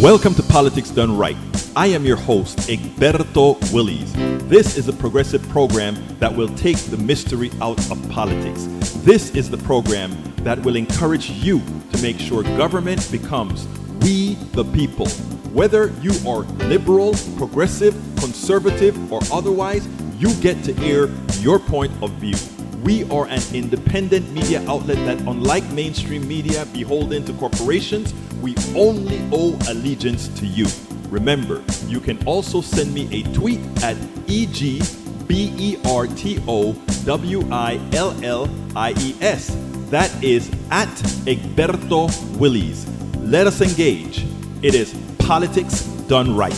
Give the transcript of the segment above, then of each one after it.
Welcome to Politics Done Right. I am your host, Egberto Willies. This is a progressive program that will take the mystery out of politics. This is the program that will encourage you to make sure government becomes we the people. Whether you are liberal, progressive, conservative, or otherwise, you get to air your point of view. We are an independent media outlet that, unlike mainstream media beholden to corporations, we only owe allegiance to you. Remember, you can also send me a tweet at EGBERTOWILLIES. That is at Egberto Willies. Let us engage. It is Politics Done Right.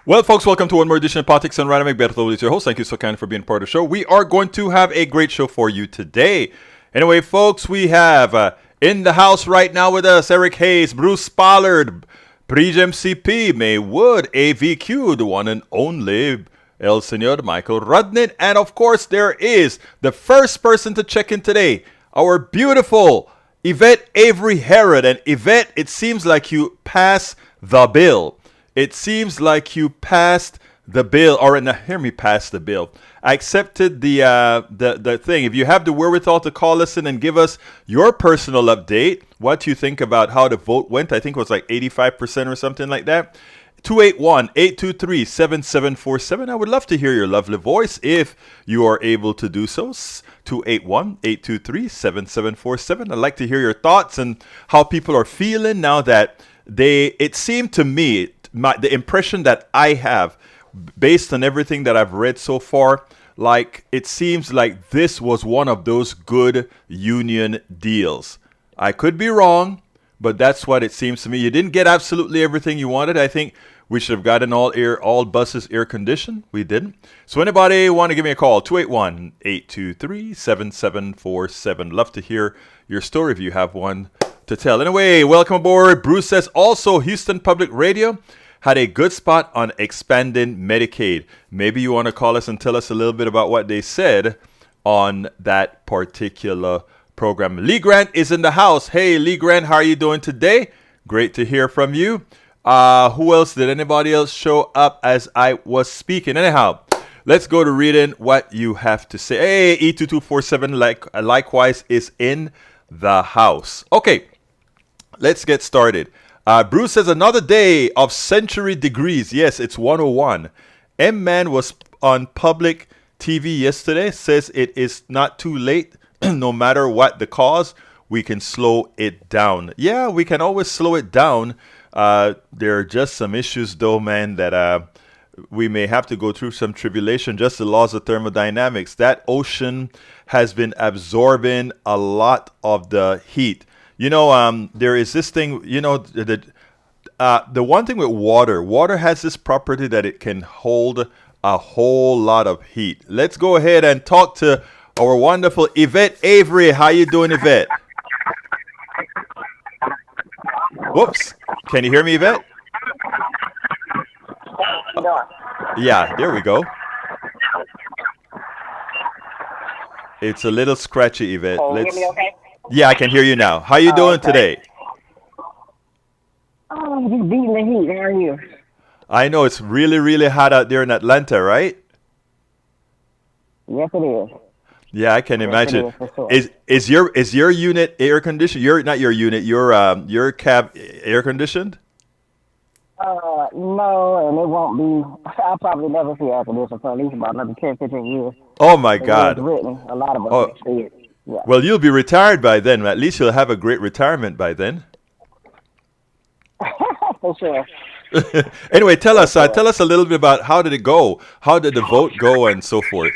Well, folks, welcome to one more edition of Politics Done Right. I'm Egberto Willies, your host. Thank you so kind for being part of the show. We are going to have a great show for you today. Anyway, folks, we have in the house right now with us Eric Hayes, Bruce Pollard, Prijam CP, May Wood, AVQ, the one and only El Senor Michael Rudnick. And of course, there is the first person to check in today, our beautiful Yvette Avery Herod. And Yvette, it seems like you passed the bill. It seems like you passed the bill, or now hear me pass the bill. I accepted the thing. If you have the wherewithal to call us in and give us your personal update, what you think about how the vote went, I think it was like 85% or something like that. 281-823-7747. I would love to hear your lovely voice if you are able to do so. 281-823-7747. I'd like to hear your thoughts and how people are feeling now that it seemed to me, the impression that I have, based on everything that I've read so far, like it seems like this was one of those good union deals. I could be wrong, but that's what it seems to me. You didn't get absolutely everything you wanted. I think we should have gotten all buses air conditioned. We didn't. So anybody want to give me a call? 281-823-7747. Love to hear your story if you have one to tell. Anyway, welcome aboard. Bruce says also Houston Public Radio had a good spot on expanding Medicaid. Maybe you want to call us and tell us a little bit about what they said on that particular program. Lee Grant is in the house. Hey, Lee Grant, how are you doing today? Great to hear from you. Who else? Did anybody else show up as I was speaking? Anyhow, let's go to reading what you have to say. Hey, E2247 likewise is in the house. Okay, let's get started. Bruce says another day of century degrees. Yes, it's 101. M-Man was on public TV yesterday. Says it is not too late. No matter what the cause, we can slow it down. Yeah, we can always slow it down. There are just some issues, though, man, that we may have to go through some tribulation. Just the laws of thermodynamics. That ocean has been absorbing a lot of the heat. You know, there is this thing, you know, the one thing with water has this property that it can hold a whole lot of heat. Let's go ahead and talk to our wonderful Yvette Avery. How you doing, Yvette? Whoops. Can you hear me, Yvette? Yeah, there we go. It's a little scratchy, Yvette. Can you hear me okay? Yeah, I can hear you now. How you doing today? Oh, just beating the heat. How are you? I know it's really, really hot out there in Atlanta, right? Yes, it is. Yeah, I can imagine. It is, for sure. Is your unit air conditioned? Not your unit. Your cab air conditioned? No, and it won't be. I'll probably never see air conditioning for at least about another 10, 15 years. Oh my God! Written, a lot of us experience. Yeah. Well, you'll be retired by then. At least you'll have a great retirement by then. For sure. Anyway, tell us a little bit about how did it go? How did the vote go, and so forth?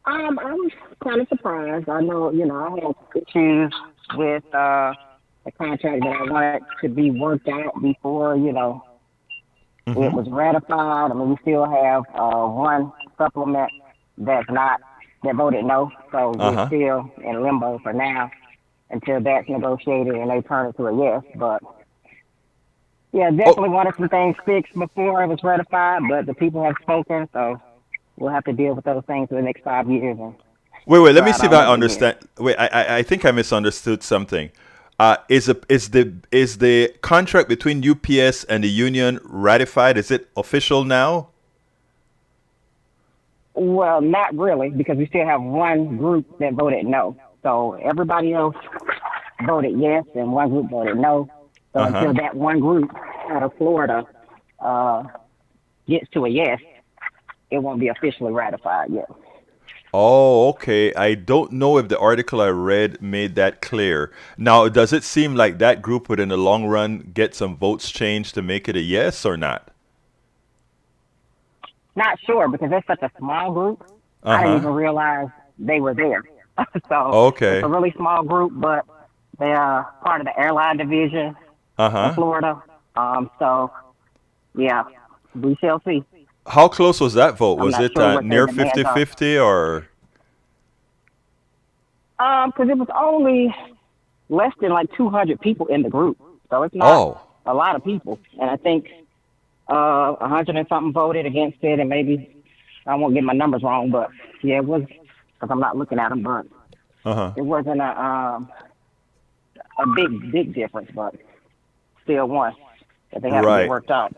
I was kind of surprised. I know, I had issues with the contract that I wanted to be worked out before, it was ratified. I mean, we still have one supplement that voted no, so we're still in limbo for now until that's negotiated and they turn it to a yes. But yeah, definitely wanted some things fixed before it was ratified, but the people have spoken, so we'll have to deal with those things for the next 5 years and Wait. Let me throughout see if all I of the years. understand. Wait, I think I misunderstood something. Is the contract between UPS and the union ratified? Is it official now? Well, not really, because we still have one group that voted no. So everybody else voted yes, and one group voted no. So Uh huh. until that one group out of Florida uh, gets to a yes, it won't be officially ratified yet. Oh, okay. I don't know if the article I read made that clear. Now, does it seem like that group would, in the long run, get some votes changed to make it a yes or not? Not sure because it's such a small group. Uh I didn't huh. even realize they were there. So it's a Okay. really small group, but they are part of the airline division Uh in huh. Florida. So yeah, we shall see. How close was that vote? I'm Was not it sure what their near demands are. 50-50 or? Because it was only less than like 200 people in the group, so it's not Oh, a lot of people. And I think 100 and something voted against it, and maybe I won't get my numbers wrong, but yeah, it was because I'm not looking at them, but uh huh. it wasn't a big difference, but still one that they have to get Right. worked out.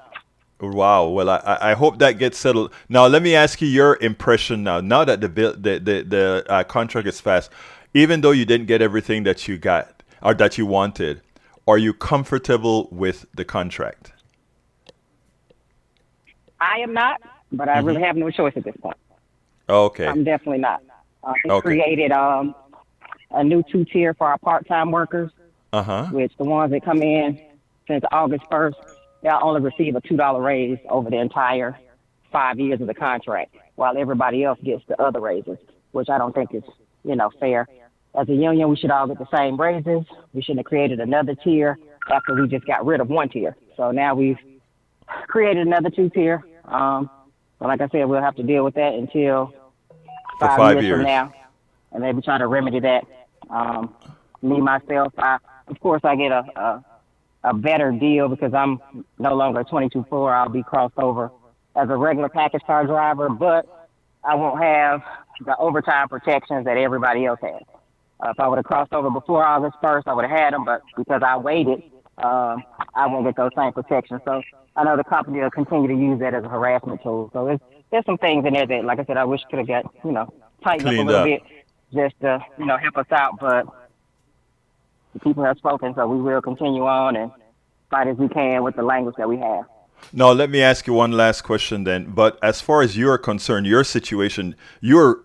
Wow. Well, I hope that gets settled. Now, let me ask you your impression now. Now that the contract is fast, even though you didn't get everything that you got or that you wanted, are you comfortable with the contract? I am not, but I Mm-hmm. really have no choice at this point. Okay. I'm definitely not. They Okay. created a new two-tier for our part-time workers, Uh huh. which the ones that come in since August 1st, they'll only receive a $2 raise over the entire 5 years of the contract, while everybody else gets the other raises, which I don't think is, fair. As a union, we should all get the same raises. We shouldn't have created another tier after we just got rid of one tier. So now we've created another two-tier. But like I said, we'll have to deal with that until For five five years from years. now, and maybe try to remedy that. Um, Me myself, of course I get a better deal because I'm no longer a 22-4. I'll be crossed over as a regular package car driver, but I won't have the overtime protections that everybody else has. If I would have crossed over before August 1st, I would have had them, but because I waited, I won't get those same protections. So I know the company will continue to use that as a harassment tool. So there's some things in there that, like I said, I wish could have got, tightened up a Cleaned little up. bit just to, help us out. But the people have spoken, so we will continue on and fight as we can with the language that we have. Now, let me ask you one last question then. But as far as you're concerned, your situation, you're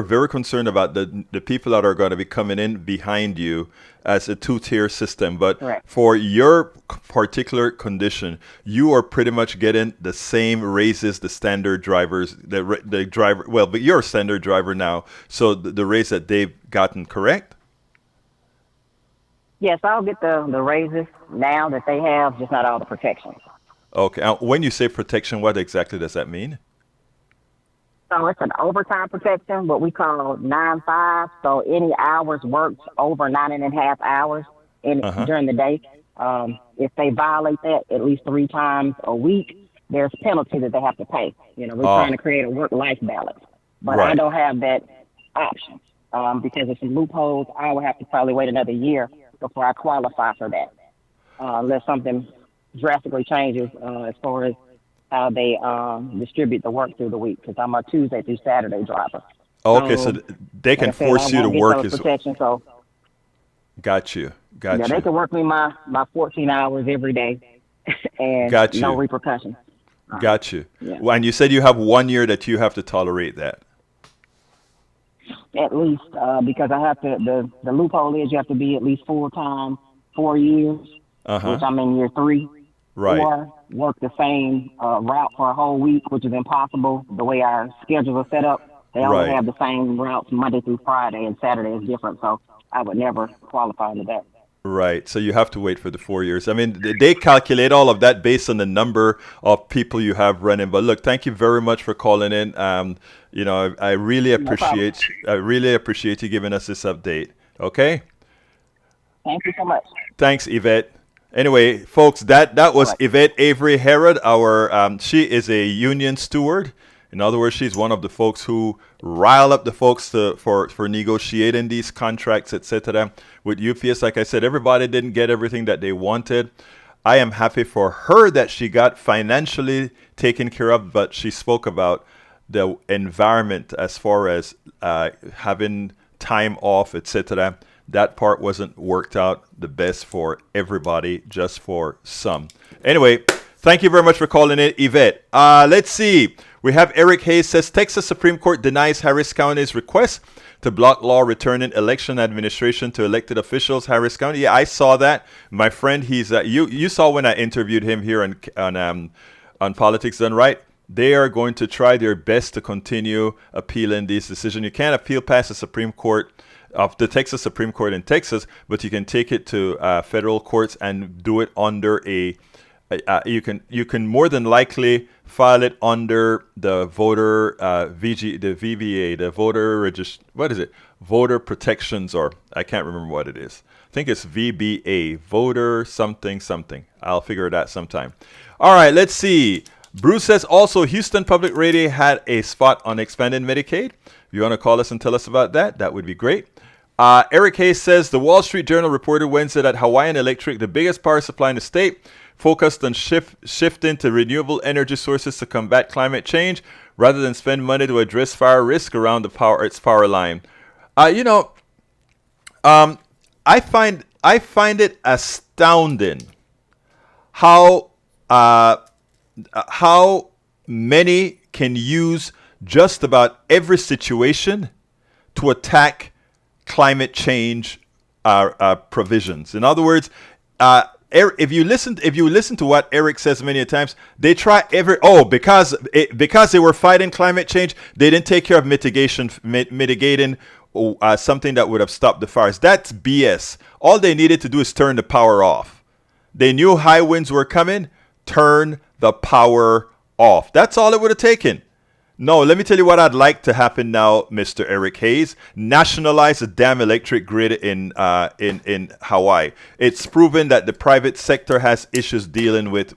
very concerned about the people that are going to be coming in behind you as a two-tier system. But Correct. for your particular condition, you are pretty much getting the same raises the standard drivers, the driver. Well, but you're a standard driver now, so the raise that they've gotten, correct? Yes, I'll get the raises now that they have, just not all the protections. Okay. When you say protection, what exactly does that mean? So it's an overtime protection, what we call 9-5. So any hours worked over 9.5 hours Uh huh. during the day, if they violate that at least 3 times a week, there's penalty that they have to pay. We're trying Oh, to create a work-life balance, but I right. don't have that option because of some loopholes. I will have to probably wait another year before I qualify for that, unless something drastically changes as far as how they distribute the work through the week, because I'm a Tuesday through Saturday driver. Okay, so So, they like can I said, I force you to won't get work those as protections. So, got you, yeah, got they you, can work me my 14 hours every day and got no you, repercussions. got you. Yeah, Well, and you said you have 1 year that you have to tolerate that. at least because I have to. The loophole is you have to be at least full time 4 years, Uh which huh. I'm in year 3, Right, or work the same route for a whole week, which is impossible. The way our schedules are set up, they only right, have the same routes Monday through Friday, and Saturday is different. So I would never qualify into that. right. So you have to wait for the 4 years. I mean, they calculate all of that based on the number of people you have running. But look, thank you very much for calling in. I really No problem. appreciate you giving us this update. Okay. Thank you so much. Thanks, Yvette. Anyway, folks, that All was right. Yvette Avery Herod. She is a union steward, In other words, she's one of the folks who rile up the folks for negotiating these contracts, etc. With UPS, like I said, everybody didn't get everything that they wanted. I am happy for her that she got financially taken care of, but she spoke about the environment as far as having time off, etc. That part wasn't worked out the best for everybody, just for some. Anyway, thank you very much for calling in, Yvette. Let's see. We have Eric Hayes says, Texas Supreme Court denies Harris County's request to block law returning election administration to elected officials. Harris County. Yeah, I saw that. My friend, he's you saw when I interviewed him here on Politics Done Right. They are going to try their best to continue appealing these decisions. You can't appeal past the Supreme Court of the Texas Supreme Court in Texas, but you can take it to federal courts and do it under you can more than likely file it under the voter VBA, the voter voter protections, or I can't remember what it is. I think it's VBA, voter something. I'll figure it out sometime. All right, let's see. Bruce says also Houston Public Radio had a spot on expanded Medicaid. If you want to call us and tell us about that, that would be great. Eric Hayes says the Wall Street Journal reported Wednesday that Hawaiian Electric, the biggest power supply in the state, focused on shifting to renewable energy sources to combat climate change rather than spend money to address fire risk around its power line. I find it astounding how many can use just about every situation to attack climate change provisions. In other words, if you listen to what Eric says many times, they try because they were fighting climate change, they didn't take care of mitigating something that would have stopped the fires. That's BS. All they needed to do is turn the power off. They knew high winds were coming. Turn the power off. That's all it would have taken. No, let me tell you what I'd like to happen now, Mr. Eric Hayes. Nationalize the damn electric grid in Hawaii. It's proven that the private sector has issues dealing with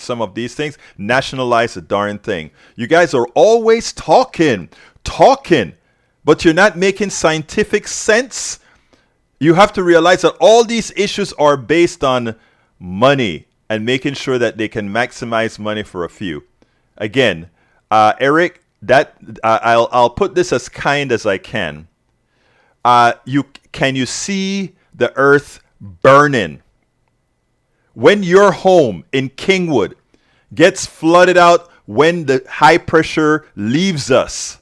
some of these things. Nationalize the darn thing. You guys are always talking, but you're not making scientific sense. You have to realize that all these issues are based on money and making sure that they can maximize money for a few. Again, Eric, I'll put this as kind as I can. Can you see the earth burning? When your home in Kingwood gets flooded out when the high pressure leaves us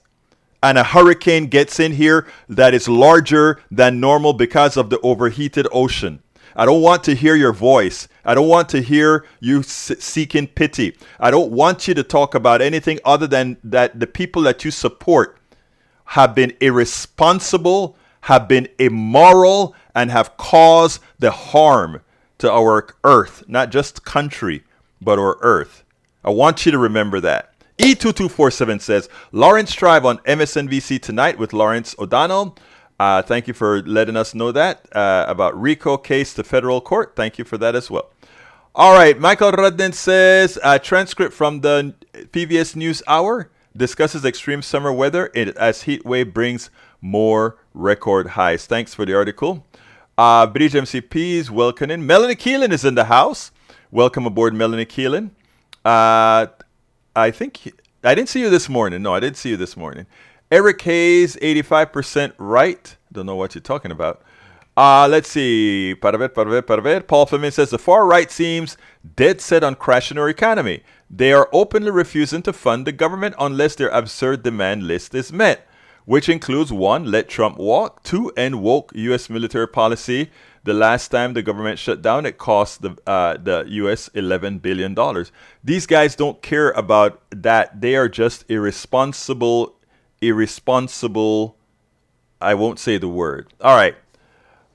and a hurricane gets in here that is larger than normal because of the overheated ocean, I don't want to hear your voice. I don't want to hear you seeking pity. I don't want you to talk about anything other than that the people that you support have been irresponsible, have been immoral, and have caused the harm to our earth, not just country, but our earth. I want you to remember that. E2247 says, Lawrence Tribe on MSNBC tonight with Lawrence O'Donnell. Thank you for letting us know that about RICO case to federal court. Thank you for that as well. All right. Michael Rudden says a transcript from the PBS News Hour discusses extreme summer weather as heat wave brings more record highs. Thanks for the article. Bridge MCP's welcoming. Melanie Keelan is in the house. Welcome aboard, Melanie Keelan. I think I didn't see you this morning. No, I didn't see you this morning. Eric Hayes, 85% right. Don't know what you're talking about. Let's see. Paul Fleming says the far right seems dead set on crashing our economy. They are openly refusing to fund the government unless their absurd demand list is met, which includes 1, let Trump walk, 2, end woke U.S. military policy. The last time the government shut down, it cost the U.S. $11 billion. These guys don't care about that. They are just irresponsible, I won't say the word. All right.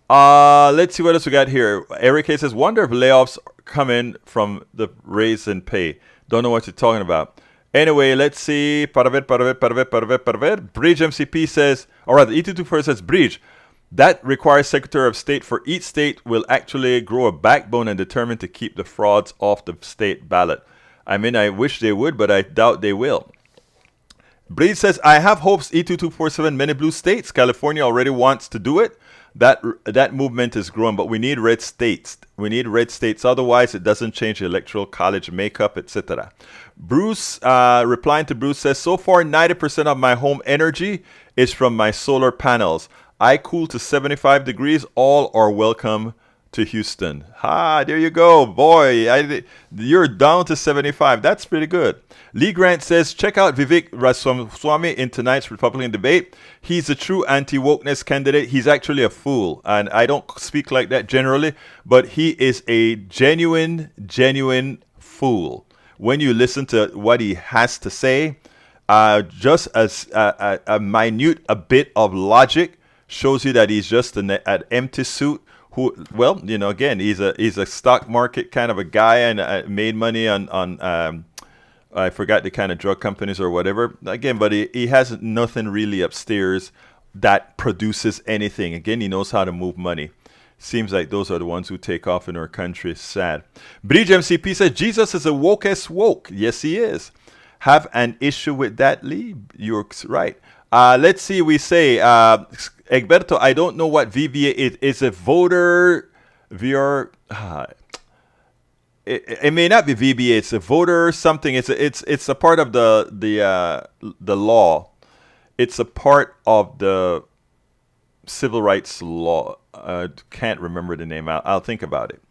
Let's see what else we got here. Eric K says, wonder if layoffs coming from the raise in pay. Don't know what you're talking about. Anyway, let's see. Bridge MCP says, all right, E224 says, Bridge, that requires Secretary of State for each state will actually grow a backbone and determine to keep the frauds off the state ballot. I mean, I wish they would, but I doubt they will. Breed says, I have hopes E2247 many blue states. California already wants to do it. That movement is growing, but we need red states. We need red states. Otherwise, it doesn't change the electoral college makeup, etc. Bruce, replying to Bruce, says, so far, 90% of my home energy is from my solar panels. I cool to 75 degrees. All are welcome to Houston. There you go. Boy, you're down to 75. That's pretty good. Lee Grant says, check out Vivek Ramaswamy in tonight's Republican debate. He's a true anti-wokeness candidate. He's actually a fool. And I don't speak like that generally, but he is a genuine fool. When you listen to what he has to say, just as a minute a bit of logic shows you that he's just an empty suit. Who, well, again, he's a stock market kind of a guy and made money on I forgot the kind of drug companies or whatever. Again, but he has nothing really upstairs that produces anything. Again, he knows how to move money. Seems like those are the ones who take off in our country. Sad. Bridge MCP says, Jesus is a wokest woke. Yes, he is. Have an issue with that, Lee? You're right. Let's see. We say, Egberto, I don't know what VBA is. It's a voter VR. It may not be VBA. It's a voter something. It's a part of the law. It's a part of the civil rights law. Can't remember the name. I'll think about it.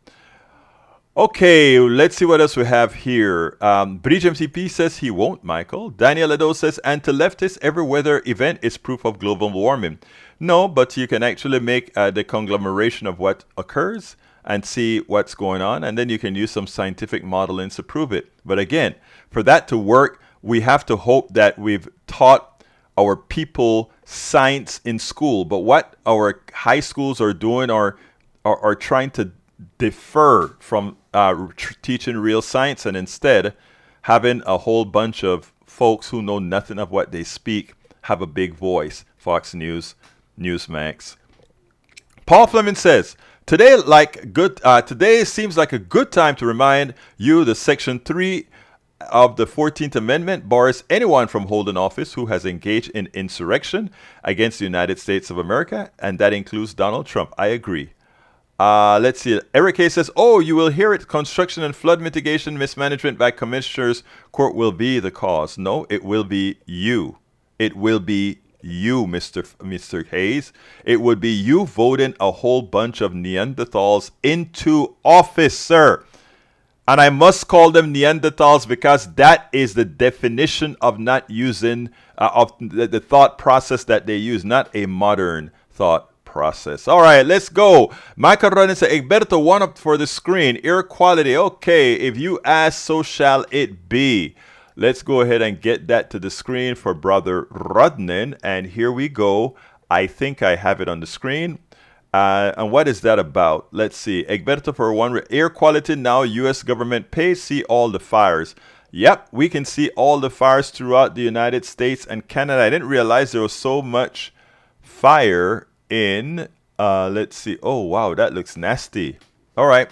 Okay, let's see what else we have here. Bridge MCP says he won't, Michael. Daniel Ado says, and to leftists, every weather event is proof of global warming. No, but you can actually make the conglomeration of what occurs and see what's going on, and then you can use some scientific modeling to prove it. But again, for that to work, we have to hope that we've taught our people science in school. But what our high schools are doing are trying to defer from teaching real science and instead having a whole bunch of folks who know nothing of what they speak have a big voice. Fox News, Newsmax. Paul Fleming says, today seems like a good time to remind you that Section 3 of the 14th Amendment bars anyone from holding office who has engaged in insurrection against the United States of America, and that includes Donald Trump. I agree. Let's see. Eric Hayes says, you will hear it. Construction and flood mitigation mismanagement by Commissioners Court will be the cause. No, it will be you. It will be you, Mr. Hayes. It would be you voting a whole bunch of Neanderthals into office, sir. And I must call them Neanderthals because that is the definition of not using of the thought process that they use, not a modern thought process. All right, let's go. Michael Ronin said, Egberto, one up for the screen. Air quality. Okay, if you ask, so shall it be. Let's go ahead and get that to the screen for Brother Rodnin. And here we go. I think I have it on the screen. And what is that about? Let's see. Egberto for one. Air quality now. U.S. government pays. See all the fires. Yep, we can see all the fires throughout the United States and Canada. I didn't realize there was so much fire in, let's see. Oh, wow, that looks nasty. All right.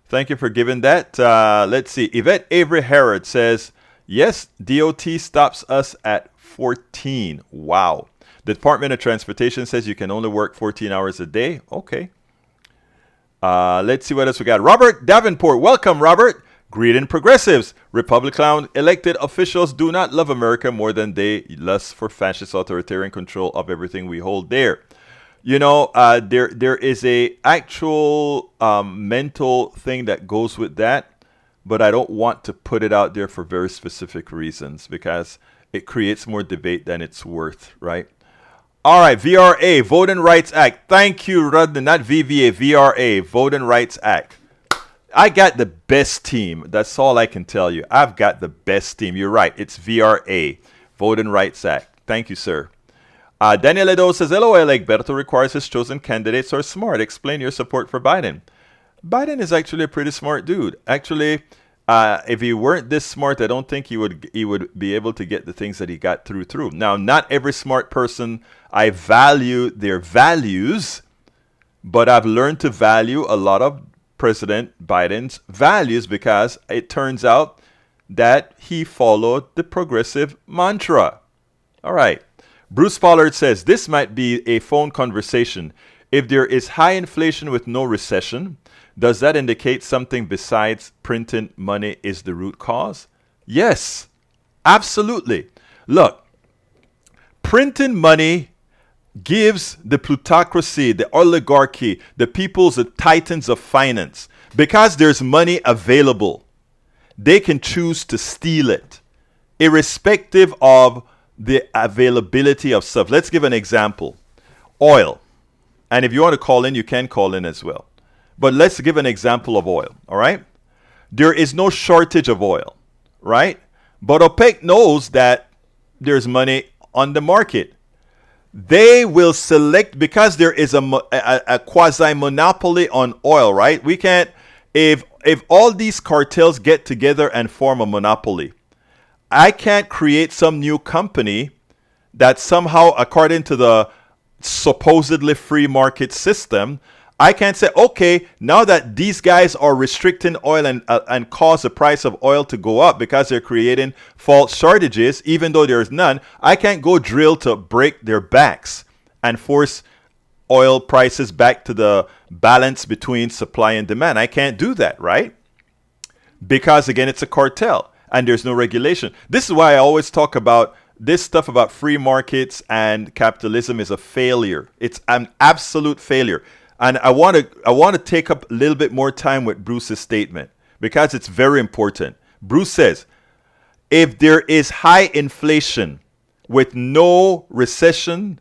Thank you for giving that. Let's see. Yvette Avery Herod says, yes, DOT stops us at 14. Wow. The Department of Transportation says you can only work 14 hours a day. Okay. Let's see what else we got. Robert Davenport. Welcome, Robert. Greeting progressives. Republican elected officials do not love America more than they lust for fascist authoritarian control of everything we hold dear. You know, there is a actual mental thing that goes with that, but I don't want to put it out there for very specific reasons because it creates more debate than it's worth, right? All right, VRA, Voting Rights Act. Thank you, Rudden, not VVA, VRA, Voting Rights Act. I got the best team. That's all I can tell you. I've got the best team. You're right. It's VRA, Voting Rights Act. Thank you, sir. Daniel Edo says, LOL, Egberto requires his chosen candidates are smart. Explain your support for Biden. Biden is actually a pretty smart dude. Actually, if he weren't this smart, I don't think he would be able to get the things that he got through. Now, not every smart person, I value their values, but I've learned to value a lot of President Biden's values because it turns out that he followed the progressive mantra. All right. Bruce Pollard says this might be a phone conversation. If there is high inflation with no recession, does that indicate something besides printing money is the root cause? Yes, absolutely. Look, printing money gives the plutocracy, the oligarchy, the peoples, the titans of finance, because there's money available, they can choose to steal it, irrespective of the availability of stuff. Let's give an example. Oil. And if you want to call in, you can call in as well. But let's give an example of oil, all right? There is no shortage of oil, right? But OPEC knows that there's money on the market. They will select, because there is a quasi-monopoly on oil, right? We can't, if all these cartels get together and form a monopoly, I can't create some new company that somehow, according to the supposedly free market system, I can't say, okay, now that these guys are restricting oil and cause the price of oil to go up because they're creating false shortages, even though there's none, I can't go drill to break their backs and force oil prices back to the balance between supply and demand. I can't do that, right? Because, again, it's a cartel and there's no regulation. This is why I always talk about this stuff about free markets and capitalism is a failure. It's an absolute failure. And I want to take up a little bit more time with Bruce's statement because it's very important. Bruce says, if there is high inflation with no recession,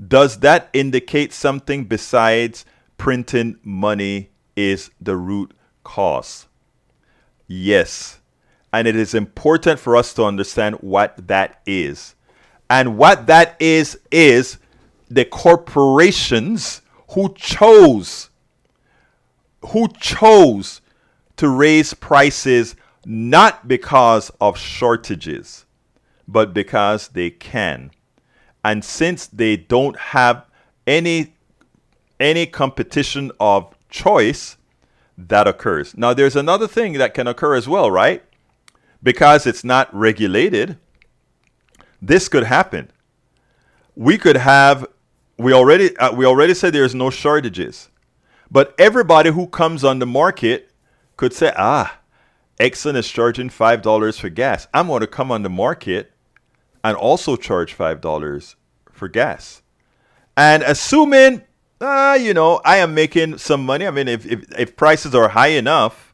does that indicate something besides printing money is the root cause? Yes. And it is important for us to understand what that is. And what that is the corporations who chose to raise prices not because of shortages, but because they can. And since they don't have any competition of choice, that occurs. Now, there's another thing that can occur as well, right? Because it's not regulated, this could happen. We already said there's no shortages, but everybody who comes on the market could say, Exxon is charging $5 for gas. I'm going to come on the market and also charge $5 for gas. And assuming, I am making some money. I mean, if prices are high enough,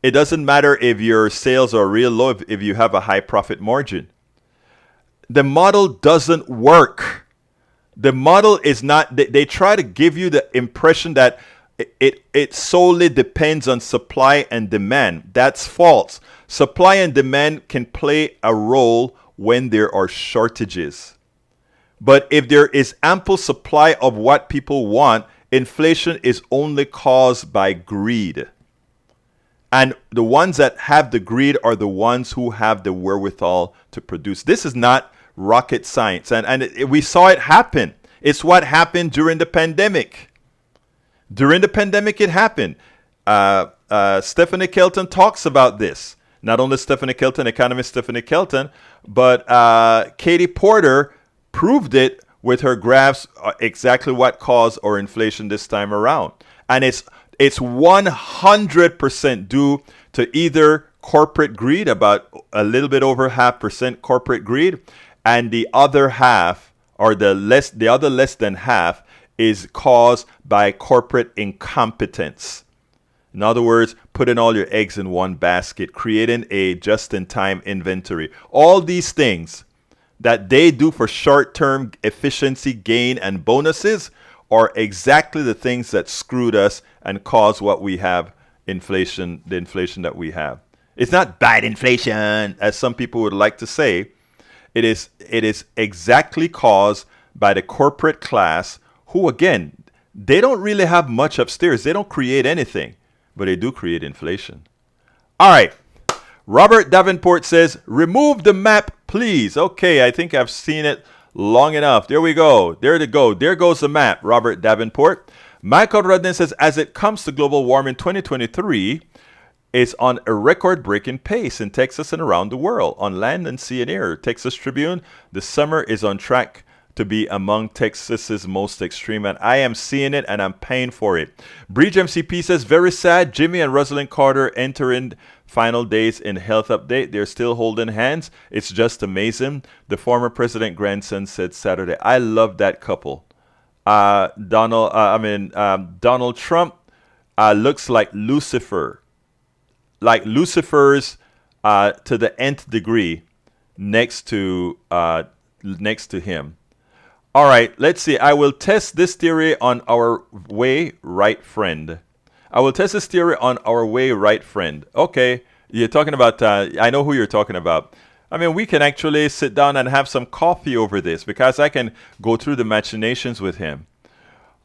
it doesn't matter if your sales are real low, if you have a high profit margin. The model doesn't work. The model is not, they try to give you the impression that it solely depends on supply and demand. That's false. Supply and demand can play a role when there are shortages. But if there is ample supply of what people want, inflation is only caused by greed. And the ones that have the greed are the ones who have the wherewithal to produce. This is not rocket science. And we saw it happen. It's what happened during the pandemic. During the pandemic, it happened. Stephanie Kelton talks about this. Not only Stephanie Kelton, economist Stephanie Kelton, but Katie Porter proved it with her graphs exactly what caused our inflation this time around. And it's 100% due to either corporate greed, about a little bit over 0.5% corporate greed, and the other half, or the other less than half, is caused by corporate incompetence. In other words, putting all your eggs in one basket, creating a just-in-time inventory. All these things that they do for short-term efficiency gain and bonuses are exactly the things that screwed us and caused what we have, inflation, the inflation that we have. It's not bad inflation, as some people would like to say. It is exactly caused by the corporate class who, again, they don't really have much upstairs. They don't create anything, but they do create inflation. All right. Robert Davenport says, remove the map, please. Okay, I think I've seen it long enough. There we go. There to go. There goes the map, Robert Davenport. Michael Rudden says, as it comes to global warming 2023, is on a record-breaking pace in Texas and around the world, on land and sea and air. Texas Tribune, the summer is on track to be among Texas's most extreme, and I am seeing it and I'm paying for it. Breach MCP says, very sad, Jimmy and Rosalind Carter entering final days in health update. They're still holding hands. It's just amazing. The former president grandson said Saturday. I love that couple. Donald Trump looks like Lucifer. Like Lucifer's to the nth degree next to him. All right, let's see. I will test this theory on our way, right friend. I will test this theory on our way, right friend. Okay, you're talking about, I know who you're talking about. I mean, we can actually sit down and have some coffee over this because I can go through the machinations with him.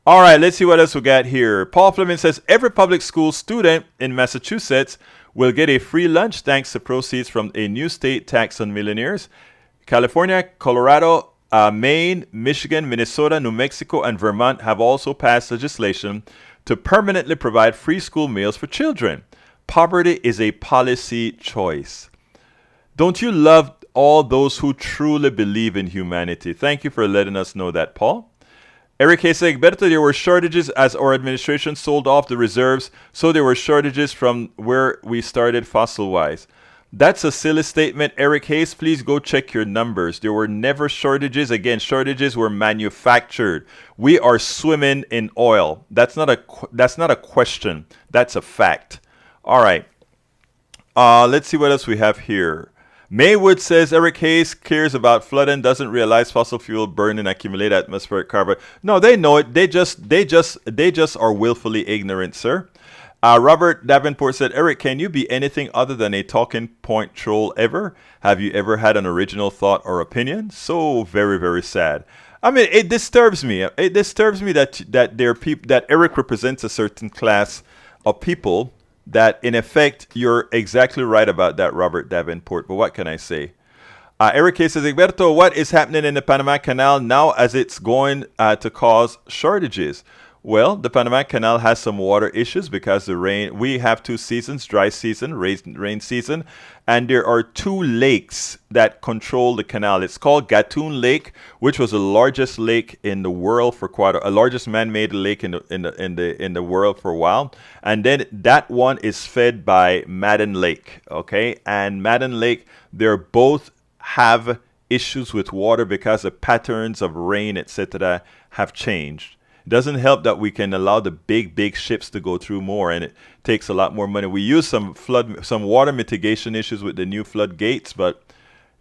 All right, let's see what else we got here. Paul Fleming says, every public school student in Massachusetts will get a free lunch thanks to proceeds from a new state tax on millionaires. California, Colorado, Maine, Michigan, Minnesota, New Mexico, and Vermont have also passed legislation to permanently provide free school meals for children. Poverty is a policy choice. Don't you love all those who truly believe in humanity? Thank you for letting us know that, Paul. Eric Hayes said, Berto, there were shortages as our administration sold off the reserves, so there were shortages from where we started fossil-wise. That's a silly statement, Eric Hayes. Please go check your numbers. There were never shortages. Again, shortages were manufactured. We are swimming in oil. That's not a question. That's a fact. All right. Let's see what else we have here. Maywood says Eric Hayes cares about flooding, doesn't realize fossil fuel burning accumulate atmospheric carbon. No, they know it. They just are willfully ignorant, sir. Robert Davenport said, Eric, can you be anything other than a talking point troll ever? Have you ever had an original thought or opinion? So very, very sad. I mean, it disturbs me. It disturbs me that there are people, that Eric represents a certain class of people that, in effect, you're exactly right about that, Robert Davenport. But what can I say? Eric K. says, Egberto, what is happening in the Panama Canal now as it's going to cause shortages? Well, the Panama Canal has some water issues because the rain. We have two seasons, dry season, rain season, and there are two lakes that control the canal. It's called Gatun Lake, which was the largest lake in the world for a largest man-made lake in the world for a while. And then that one is fed by Madden Lake, okay? And Madden Lake, they're both have issues with water because the patterns of rain, etc., have changed. It doesn't help that we can allow the big ships to go through more, and it takes a lot more money. We use some water mitigation issues with the new flood gates, but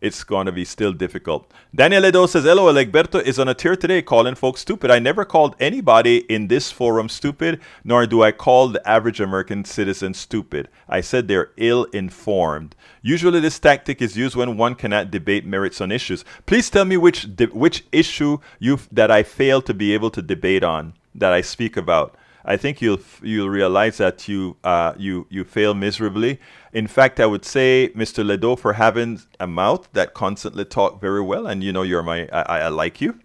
it's going to be still difficult. Daniel Edo says, hello, Egberto is on a tier today calling folks stupid. I never called anybody in this forum stupid, nor do I call the average American citizen stupid. I said they're ill-informed. Usually this tactic is used when one cannot debate merits on issues. Please tell me which issue that I fail to be able to debate on, that I speak about. I think you'll realize that you fail miserably. In fact, I would say, Mr. Ledo, for having a mouth that constantly talk very well, and I like you.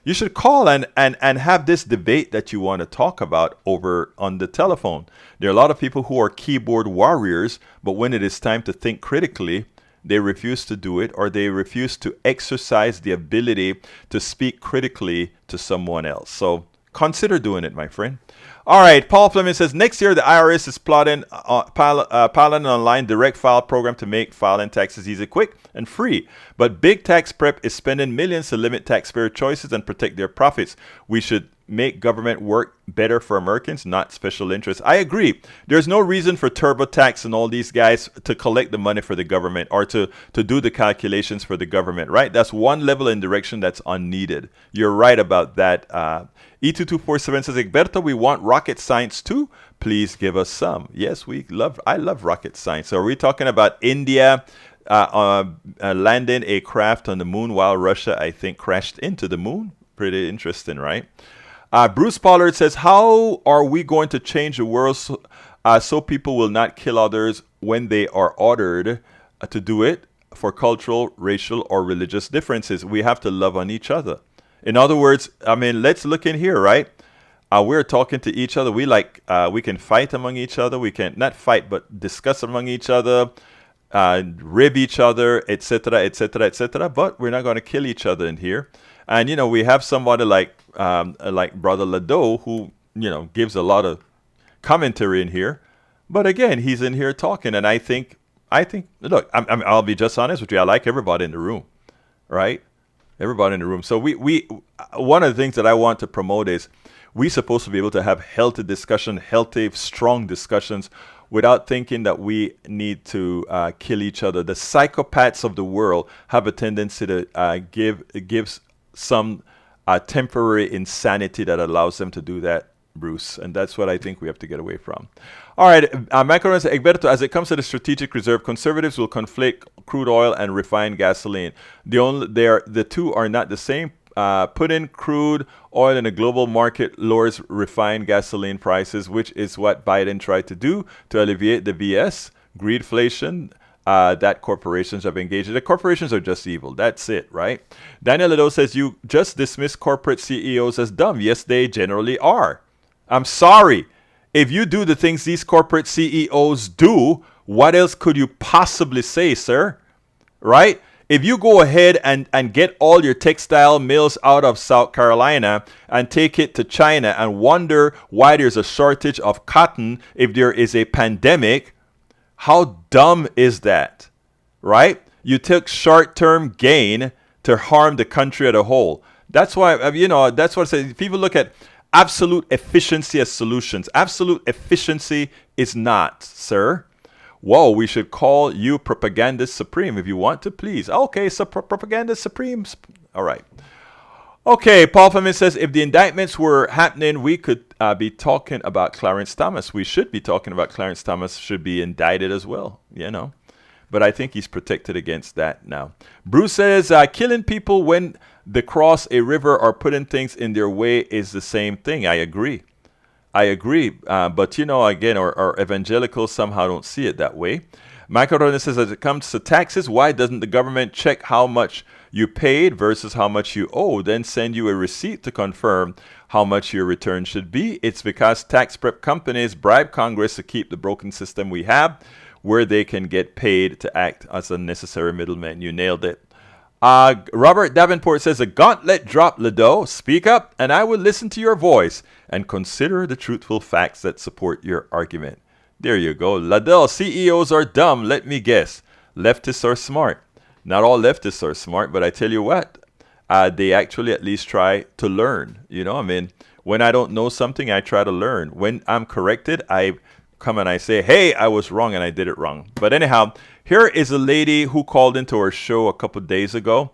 You should call and have this debate that you want to talk about over on the telephone. There are a lot of people who are keyboard warriors, but when it is time to think critically, they refuse to do it, or they refuse to exercise the ability to speak critically to someone else. So consider doing it, my friend. All right, Paul Fleming says, next year the IRS is piloting an online direct file program to make filing taxes easy, quick, and free. But big tax prep is spending millions to limit taxpayer choices and protect their profits. We should make government work better for Americans, not special interests. I agree. There's no reason for TurboTax and all these guys to collect the money for the government or to do the calculations for the government, right? That's one level in direction that's unneeded. You're right about that. E2247 says, Egberto, we want rocket science too. Please give us some. Yes, I love rocket science. So are we talking about India landing a craft on the moon while Russia, I think, crashed into the moon? Pretty interesting, right? Bruce Pollard says, how are we going to change the world so people will not kill others when they are ordered to do it for cultural, racial, or religious differences? We have to love on each other. In other words, I mean, let's look in here, right? we're talking to each other. We can fight among each other. We can not fight, but discuss among each other, rib each other, etc., etc., etc. But we're not going to kill each other in here. And we have somebody like Brother Lado, who gives a lot of commentary in here. But again, he's in here talking, and I think. Look, I'll be just honest with you. I like everybody in the room, right? Everybody in the room. So we one of the things that I want to promote is we're supposed to be able to have healthy discussion, healthy, strong discussions without thinking that we need to kill each other. The psychopaths of the world have a tendency to give some temporary insanity that allows them to do that, Bruce. And that's what I think we have to get away from. All right, Macaron says, Egberto, as it comes to the strategic reserve, conservatives will conflate crude oil and refined gasoline. The two are not the same. Put in crude oil in a global market lowers refined gasoline prices, which is what Biden tried to do to alleviate the BS, greedflation, that corporations have engaged in. The corporations are just evil. That's it, right? Daniel Lado says, you just dismiss corporate CEOs as dumb. Yes, they generally are. I'm sorry. If you do the things these corporate CEOs do, what else could you possibly say, sir? Right? If you go ahead and get all your textile mills out of South Carolina and take it to China and wonder why there's a shortage of cotton if there is a pandemic, how dumb is that? Right? You took short-term gain to harm the country as a whole. That's why, that's what I say. People look at absolute efficiency as solutions. Absolute efficiency is not, sir. Whoa, we should call you Propaganda Supreme if you want to, please. Okay, so Propaganda Supreme. All right. Okay, Paul Femin says, if the indictments were happening, we could be talking about Clarence Thomas. We should be talking about Clarence Thomas should be indicted as well, But I think he's protected against that now. Bruce says, killing people when they cross a river or putting things in their way is the same thing. I agree. But, again, our evangelicals somehow don't see it that way. Michael Ronan says, as it comes to taxes, why doesn't the government check how much you paid versus how much you owe, then send you a receipt to confirm how much your return should be? It's because tax prep companies bribe Congress to keep the broken system we have, where they can get paid to act as a necessary middleman. You nailed it. Robert Davenport says, a gauntlet drop, Lado. Speak up, and I will listen to your voice and consider the truthful facts that support your argument. There you go. Ladell, CEOs are dumb. Let me guess. Leftists are smart. Not all leftists are smart, but I tell you what, they actually at least try to learn. When I don't know something, I try to learn. When I'm corrected, I come and I say, hey, I was wrong and I did it wrong. But anyhow, here is a lady who called into our show a couple of days ago,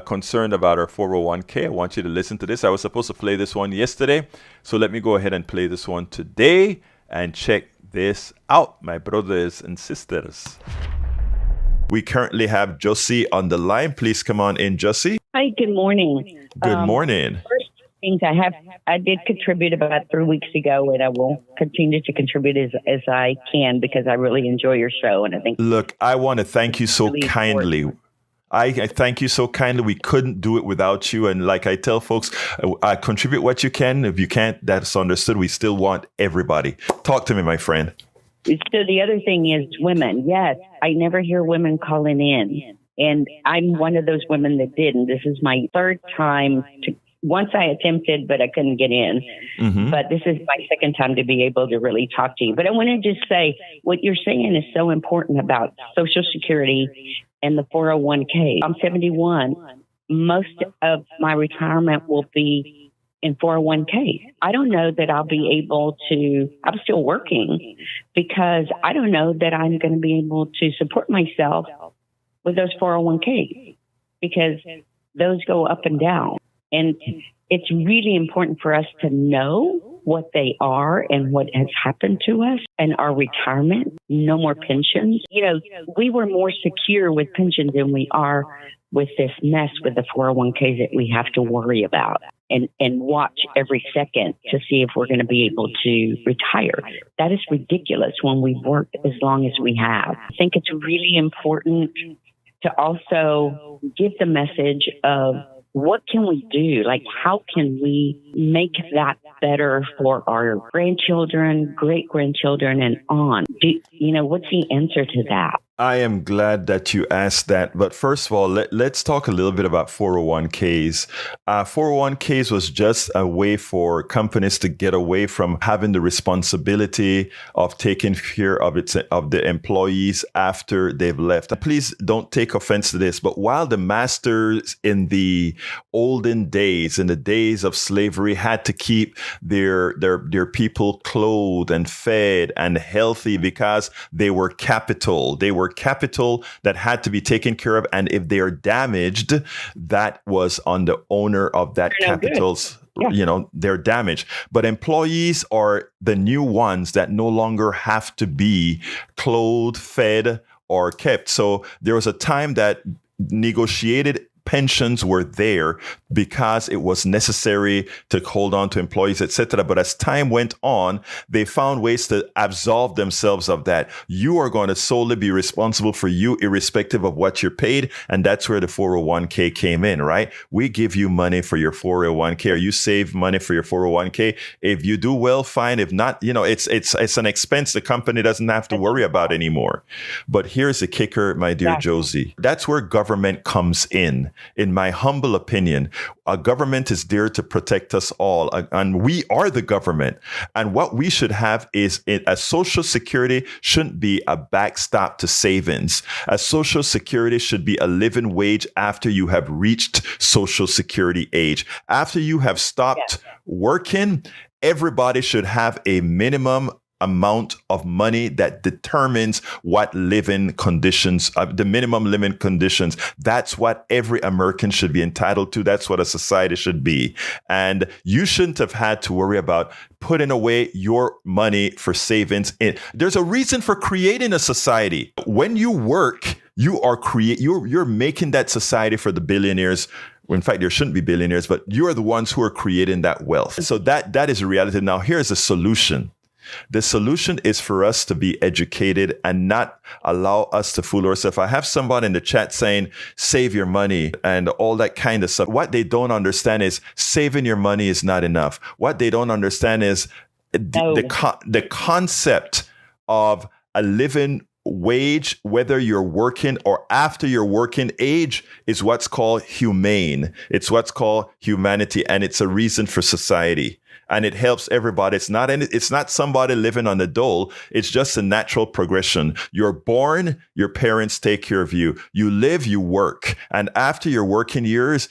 concerned about her 401k. I want you to listen to this. I was supposed to play this one yesterday, so let me go ahead and play this one today and check this out, my brothers and sisters. We currently have Josie on the line. Please come on in, Josie. Hi, good morning. Good morning. First things I did contribute about 3 weeks ago, and I will continue to contribute as I can because I really enjoy your show. And I think. Look, I want to thank you so really kindly. I thank you so kindly. We couldn't do it without you. And like I tell folks, contribute what you can. If you can't, that's understood. We still want everybody. Talk to me, my friend. So the other thing is women. Yes, I never hear women calling in. And I'm one of those women that didn't. This is my third time. Once I attempted, but I couldn't get in. Mm-hmm. But this is my second time to be able to really talk to you. But I want to just say what you're saying is so important about Social Security and the 401k. I'm 71. Most of my retirement will be in 401k. I don't know that I'll be able to, I'm still working because I don't know that I'm going to be able to support myself with those 401k because those go up and down. And it's really important for us to know what they are and what has happened to us and our retirement. No more pensions. We were more secure with pensions than we are with this mess with the 401ks that we have to worry about and watch every second to see if we're going to be able to retire. That is ridiculous when we've worked as long as we have. I think it's really important to also give the message of what can we do? Like, how can we make that better for our grandchildren, great-grandchildren, and on? What's the answer to that? I am glad that you asked that. But first of all, let's talk a little bit about 401ks. 401ks was just a way for companies to get away from having the responsibility of taking care of the employees after they've left. Please don't take offense to this, but while the masters in the olden days, in the days of slavery, had to keep their people clothed and fed and healthy because they were capital. They were capital that had to be taken care of. And if they are damaged, that was on the owner of that capital's, they're damaged. But employees are the new ones that no longer have to be clothed, fed, or kept. So there was a time that negotiated pensions were there because it was necessary to hold on to employees, etc. But as time went on, they found ways to absolve themselves of that. You are going to solely be responsible for you, irrespective of what you're paid. And that's where the 401k came in, right? We give you money for your 401k, or you save money for your 401k. If you do well, fine. If not, it's an expense the company doesn't have to worry about anymore. But here's the kicker, my dear Josie. That's where government comes in. In my humble opinion, a government is there to protect us all, and we are the government. And what we should have is a social security shouldn't be a backstop to savings. A social security should be a living wage after you have reached social security age. After you have stopped working, everybody should have a minimum amount of money that determines what living conditions, the minimum living conditions. That's what every American should be entitled to. That's what a society should be. And you shouldn't have had to worry about putting away your money for savings. There's a reason for creating a society. When you work, you're making that society for the billionaires. In fact, there shouldn't be billionaires, but you are the ones who are creating that wealth. So that is a reality. Now, here's a solution. The solution is for us to be educated and not allow us to fool ourselves. I have somebody in the chat saying, save your money and all that kind of stuff. What they don't understand is saving your money is not enough. What they don't understand is the concept of a living wage, whether you're working or after your working age, is what's called humane. It's what's called humanity, and it's a reason for society. And it helps everybody. It's not somebody living on the dole. It's just a natural progression. You're born, your parents take care of you. You live, you work. And after your working years,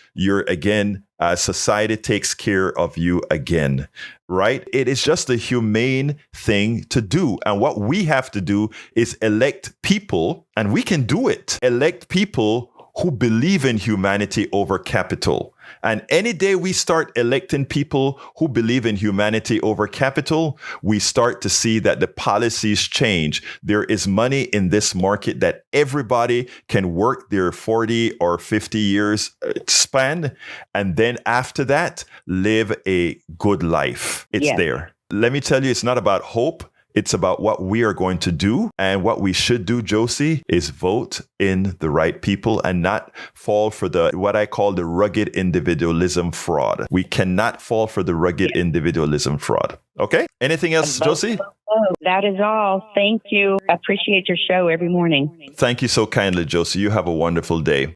society takes care of you again, right? It is just a humane thing to do. And what we have to do is elect people, and we can do it. Elect people who believe in humanity over capital. And any day we start electing people who believe in humanity over capital, we start to see that the policies change. There is money in this market that everybody can work their 40 or 50 years span. And then after that, live a good life. It's there. Let me tell you, it's not about hope. It's about what we are going to do. And what we should do, Josie, is vote in the right people and not fall for what I call the rugged individualism fraud. We cannot fall for the rugged individualism fraud. Okay? Anything else, Josie? That is all. Thank you. I appreciate your show every morning. Thank you so kindly, Josie. You have a wonderful day.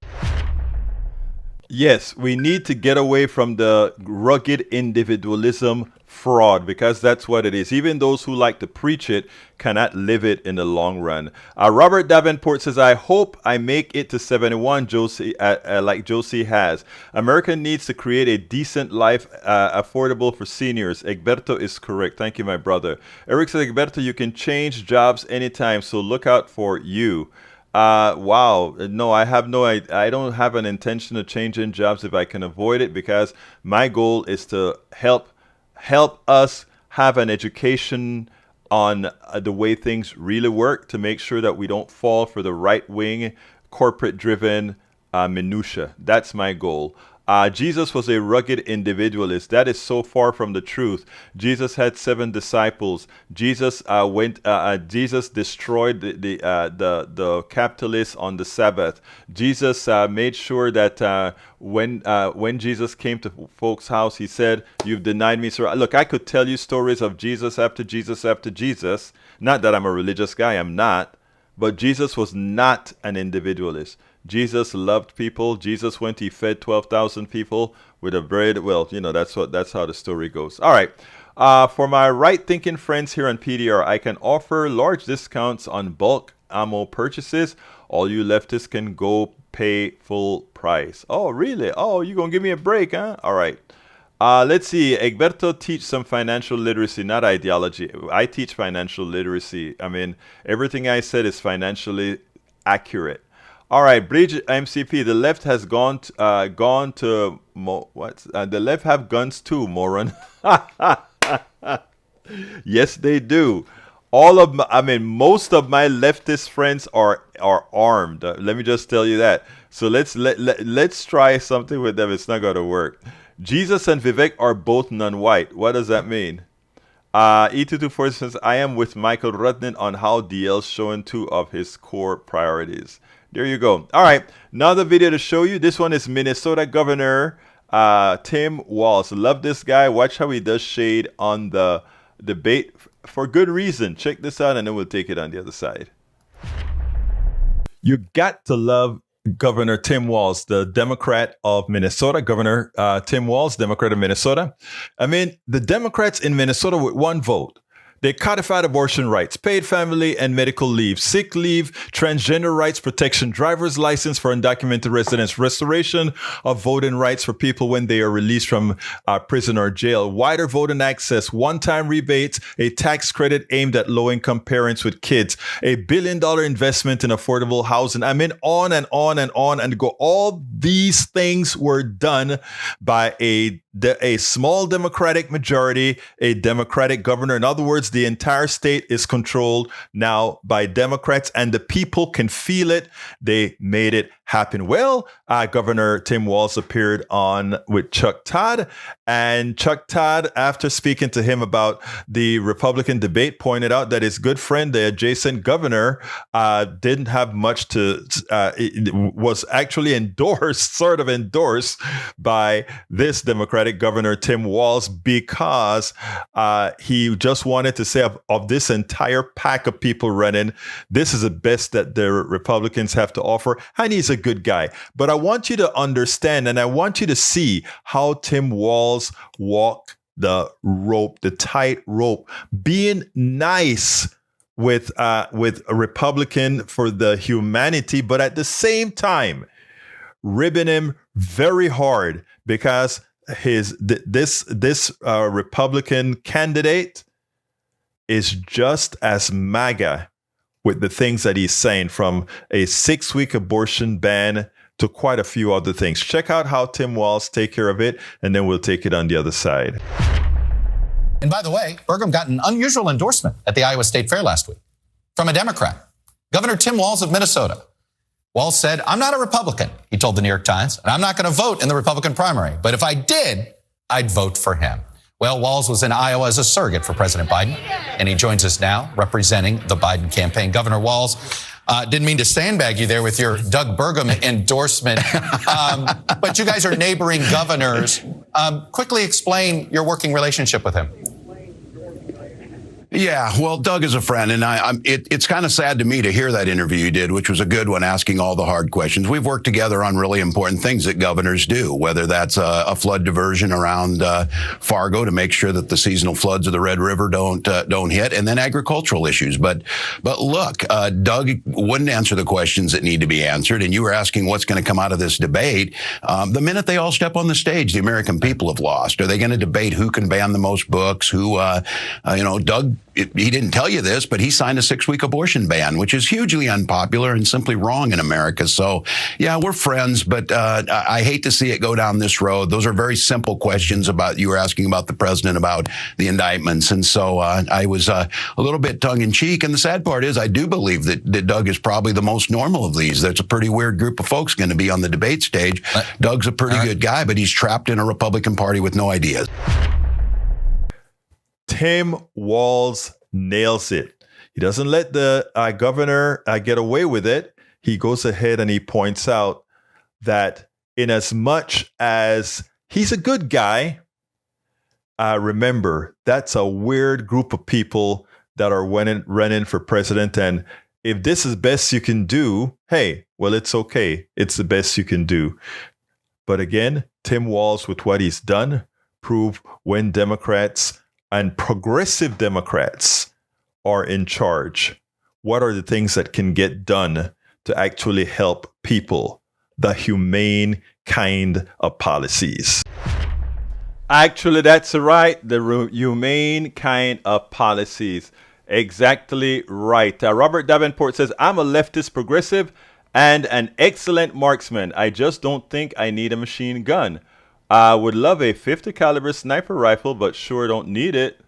Yes, we need to get away from the rugged individualism fraud, because that's what it is. Even those who like to preach it cannot live it in the long run. Robert Davenport says, I hope I make it to 71, Josie, like Josie has. America needs to create a decent life, affordable for seniors. Egberto is correct. Thank you, my brother. Eric says, Egberto, you can change jobs anytime, so look out for you. Wow. No, I don't have an intention of changing jobs if I can avoid it, because my goal is to help us have an education on the way things really work, to make sure that we don't fall for the right-wing, corporate-driven minutia. That's my goal. Jesus was a rugged individualist. That is so far from the truth. Jesus had 7 disciples. Jesus Jesus destroyed the capitalists on the Sabbath. Jesus made sure that when Jesus came to folks' house, he said, "You've denied me, sir." Look, I could tell you stories of Jesus after Jesus after Jesus. Not that I'm a religious guy, I'm not. But Jesus was not an individualist. Jesus loved people. Jesus went, he fed 12,000 people with a bread. Well, that's how the story goes. All right. For my right-thinking friends here on PDR, I can offer large discounts on bulk ammo purchases. All you leftists can go pay full price. Oh, really? Oh, you gonna give me a break, huh? All right. Let's see. Egberto teach some financial literacy, not ideology. I teach financial literacy. I mean, everything I said is financially accurate. All right, Bridge MCP. The left has gone to the left have guns too, moron. Yes, they do. Most of my leftist friends are armed. Let me just tell you that. So let's try something with them. It's not going to work. Jesus and Vivek are both non-white. What does that mean? E224 says, I am with Michael Rudnin on how DL's showing 2 of his core priorities. There you go. All right. Another video to show you. This one is Minnesota Governor Tim Walz. Love this guy. Watch how he does shade on the debate for good reason. Check this out and then we'll take it on the other side. You got to love Governor Tim Walz, the Democrat of Minnesota. Governor Tim Walz, Democrat of Minnesota. I mean, the Democrats in Minnesota with 1 vote. They codified abortion rights, paid family and medical leave, sick leave, transgender rights protection, driver's license for undocumented residents, restoration of voting rights for people when they are released from prison or jail, wider voting access, one-time rebates, a tax credit aimed at low-income parents with kids, $1 billion investment in affordable housing. I mean, on and on and on and go. All these things were done by a small Democratic majority, a Democratic governor. In other words, the entire state is controlled now by Democrats, and the people can feel it. They made it happen. Well, Governor Tim Walz appeared on with Chuck Todd, and Chuck Todd, after speaking to him about the Republican debate, pointed out that his good friend, the adjacent governor, didn't have much to, was actually sort of endorsed by this Democratic governor, Tim Walz, because he just wanted to say of this entire pack of people running, this is the best that the Republicans have to offer. And he's a good guy. But I want you to understand, and I want you to see how Tim Walz walked the rope, the tight rope, being nice with a Republican for the humanity, but at the same time, ribbing him very hard because this Republican candidate is just as MAGA with the things that he's saying, from a 6-week abortion ban to quite a few other things. Check out how Tim Walz take care of it, and then we'll take it on the other side. And by the way, Burgum got an unusual endorsement at the Iowa State Fair last week from a Democrat, Governor Tim Walz of Minnesota. Walz said, I'm not a Republican, he told the New York Times, and I'm not going to vote in the Republican primary. But if I did, I'd vote for him. Well, Walz was in Iowa as a surrogate for President Biden, and he joins us now representing the Biden campaign. Governor Walz, didn't mean to sandbag you there with your Doug Burgum endorsement, but you guys are neighboring governors. Quickly explain your working relationship with him. Yeah, well, Doug is a friend, and it's kind of sad to me to hear that interview you did, which was a good one, asking all the hard questions. We've worked together on really important things that governors do, whether that's a flood diversion around Fargo to make sure that the seasonal floods of the Red River don't hit, and then agricultural issues. But look, Doug wouldn't answer the questions that need to be answered, and you were asking what's going to come out of this debate. The minute they all step on the stage, the American people have lost. Are they going to debate who can ban the most books? Doug he didn't tell you this, but he signed a 6-week abortion ban, which is hugely unpopular and simply wrong in America. So, yeah, we're friends, but I hate to see it go down this road. Those are very simple questions about, you were asking about the president, about the indictments. And so I was a little bit tongue in cheek. And the sad part is I do believe that Doug is probably the most normal of these. There's a pretty weird group of folks going to be on the debate stage. Doug's a pretty good guy, but he's trapped in a Republican Party with no ideas. Tim Walz nails it. He doesn't let the governor get away with it. He goes ahead and he points out that in as much as he's a good guy, remember, that's a weird group of people that are running for president. And if this is best you can do, hey, well, it's okay. It's the best you can do. But again, Tim Walz, with what he's done, prove when Democrats and progressive Democrats are in charge, what are the things that can get done to actually help people? The humane kind of policies. Actually, that's right. The humane kind of policies. Exactly right. Robert Davenport says, I'm a leftist progressive and an excellent marksman. I just don't think I need a machine gun. I would love a 50 caliber sniper rifle, but sure don't need it.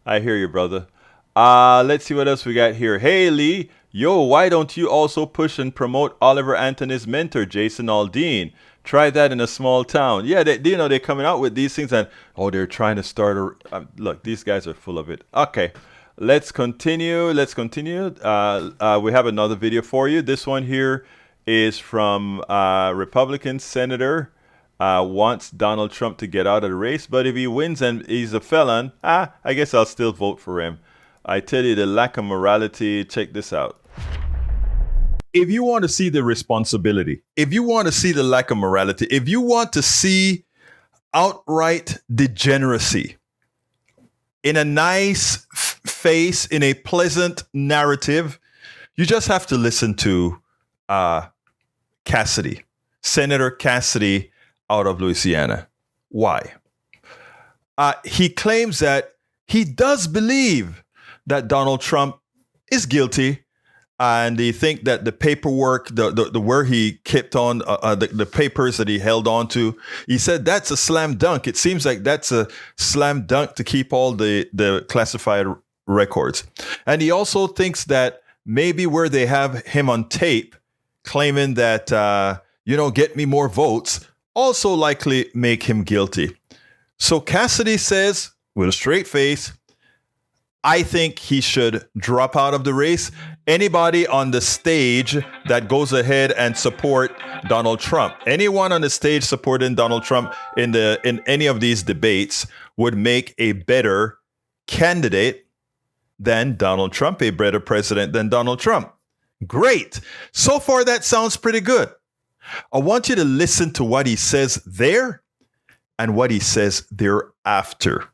I hear you, brother. Let's see what else we got here. Hey, Lee. Yo, why don't you also push and promote Oliver Anthony's mentor, Jason Aldean? Try that in a small town. Yeah, they're coming out with these things and, they're trying to start a... look, these guys are full of it. Okay, let's continue. We have another video for you. This one here is from Republican Senator wants Donald Trump to get out of the race, but if he wins and he's a felon, I guess I'll still vote for him. I tell you, the lack of morality, check this out. If you want to see the responsibility, if you want to see the lack of morality, if you want to see outright degeneracy in a nice face, in a pleasant narrative, you just have to listen to Cassidy, Senator Cassidy out of Louisiana. Why? He claims that he does believe that Donald Trump is guilty, and they think that the paperwork, the where he kept on the papers that he held on to, he said that's a slam dunk. It seems like that's a slam dunk to keep all the classified records. And he also thinks that maybe where they have him on tape claiming that, get me more votes, also likely make him guilty. So Cassidy says, with a straight face, I think he should drop out of the race. Anybody on the stage that goes ahead and support Donald Trump, anyone on the stage supporting Donald Trump in any of these debates would make a better candidate than Donald Trump, a better president than Donald Trump. Great. So far, that sounds pretty good. I want you to listen to what he says there and what he says thereafter,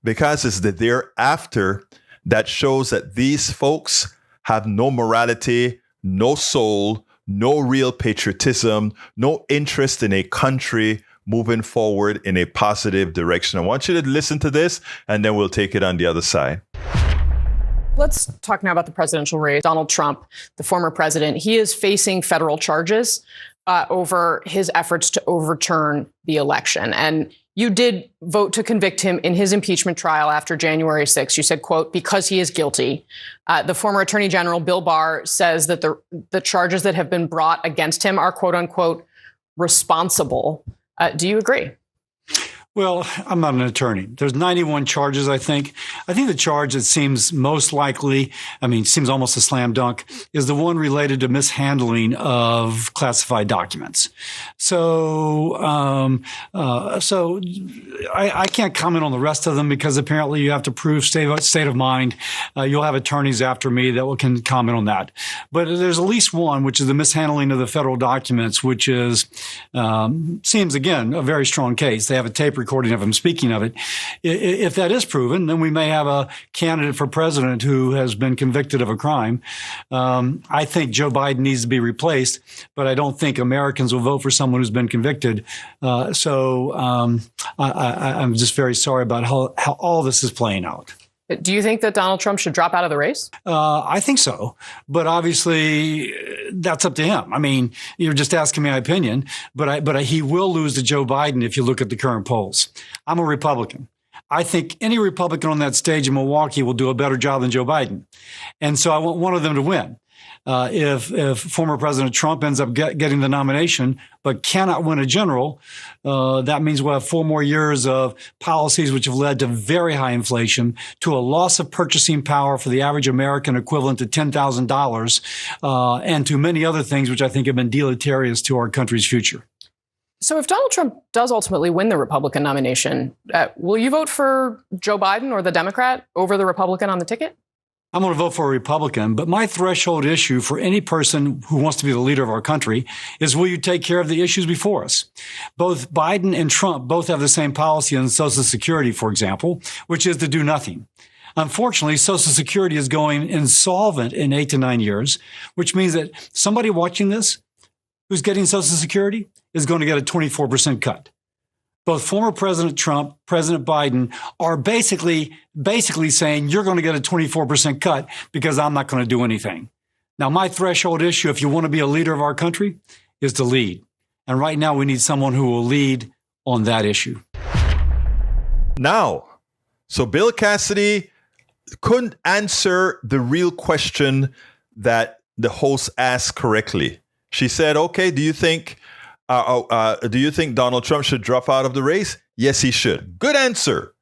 because it's the thereafter that shows that these folks have no morality, no soul, no real patriotism, no interest in a country moving forward in a positive direction. I want you to listen to this, and then we'll take it on the other side. Let's talk now about the presidential race. Donald Trump, the former president, he is facing federal charges over his efforts to overturn the election. And you did vote to convict him in his impeachment trial after January 6th. You said, quote, because he is guilty. The former Attorney General, Bill Barr, says that the charges that have been brought against him are, quote unquote, responsible. Do you agree? Well, I'm not an attorney. There's 91 charges, I think. I think the charge that seems most likely, seems almost a slam dunk, is the one related to mishandling of classified documents. So I can't comment on the rest of them because apparently you have to prove state of mind. You'll have attorneys after me that can comment on that. But there's at least one, which is the mishandling of the federal documents, which is seems, again, a very strong case. They have a tape recording of him speaking of it. If that is proven, then we may have a candidate for president who has been convicted of a crime. I think Joe Biden needs to be replaced, but I don't think Americans will vote for someone who's been convicted. I'm just very sorry about how all this is playing out. Do you think that Donald Trump should drop out of the race? I think so. But obviously, that's up to him. I mean, you're just asking my opinion, but he will lose to Joe Biden if you look at the current polls. I'm a Republican. I think any Republican on that stage in Milwaukee will do a better job than Joe Biden. And so I want one of them to win. If former President Trump ends up getting the nomination but cannot win a general, that means we'll have 4 more years of policies which have led to very high inflation, to a loss of purchasing power for the average American equivalent to $10,000, and to many other things which I think have been deleterious to our country's future. So if Donald Trump does ultimately win the Republican nomination, will you vote for Joe Biden or the Democrat over the Republican on the ticket? I'm going to vote for a Republican, but my threshold issue for any person who wants to be the leader of our country is, will you take care of the issues before us? Both Biden and Trump both have the same policy on Social Security, for example, which is to do nothing. Unfortunately, Social Security is going insolvent in 8 to 9 years, which means that somebody watching this who's getting Social Security is going to get a 24% cut. Both former President Trump, President Biden are basically saying you're going to get a 24% cut because I'm not going to do anything. Now, my threshold issue, if you want to be a leader of our country, is to lead. And right now we need someone who will lead on that issue. Now, so Bill Cassidy couldn't answer the real question that the host asked correctly. She said, okay, do you think Donald Trump should drop out of the race? Yes, he should. Good answer.